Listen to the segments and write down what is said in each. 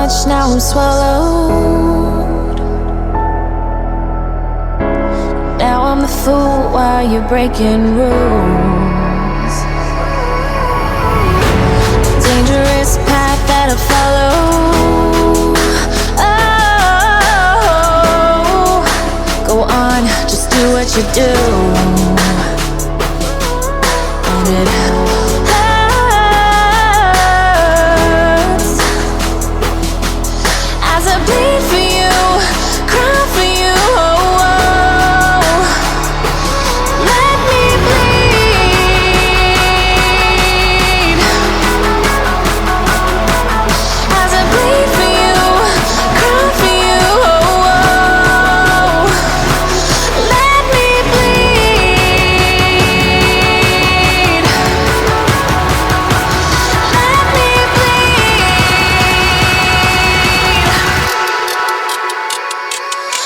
much, now I'm swallowed. Now I'm the fool while you're breaking rules. Dangerous path that I follow. Oh, go on, just do what you do. And it hurts as I bleed for you, cry for you. Oh, oh. Let me bleed as I bleed for you, cry for you. Oh, oh. Let me bleed. Let me bleed.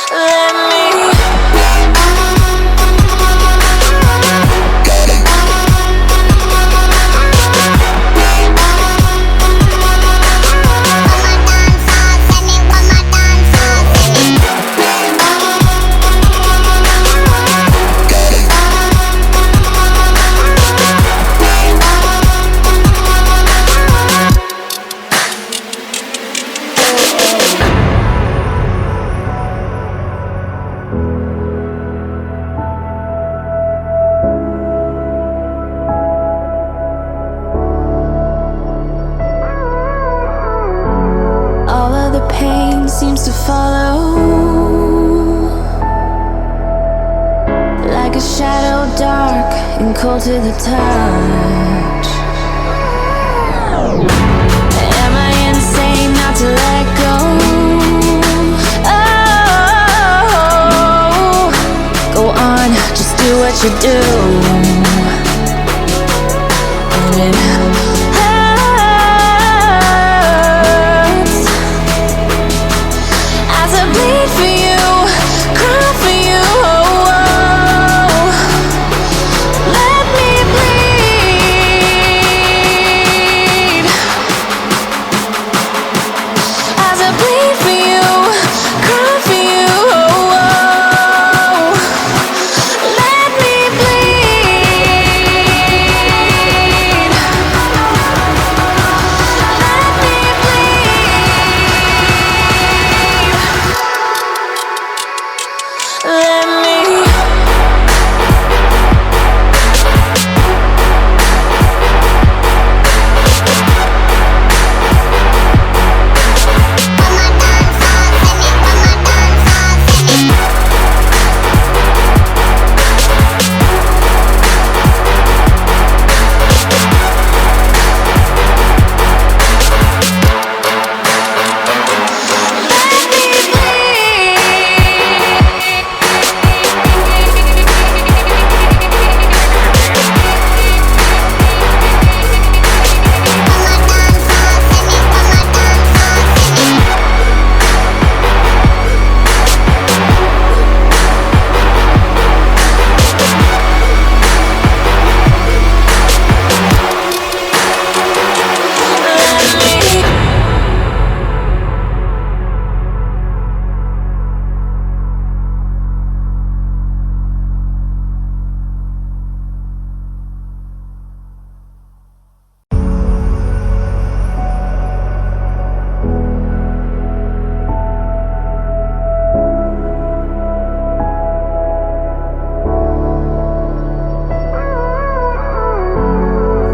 Let me. All of the pain seems to follow, like a shadow, dark and cold to the touch. Am I insane not to let go? Oh, go on, just do what you do. And it hurts as I bleed for you, cry for you. Oh, oh. Let me bleed as I bleed for you, cry for you. Oh, oh. Let me bleed. Let me bleed. Let me.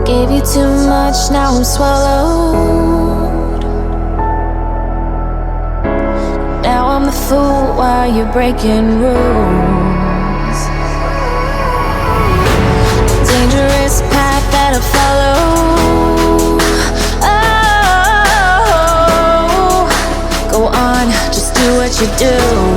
Gave you too much, now I'm swallowed. Now I'm the fool while you're breaking rules. Dangerous path that I follow. Oh, go on, just do what you do.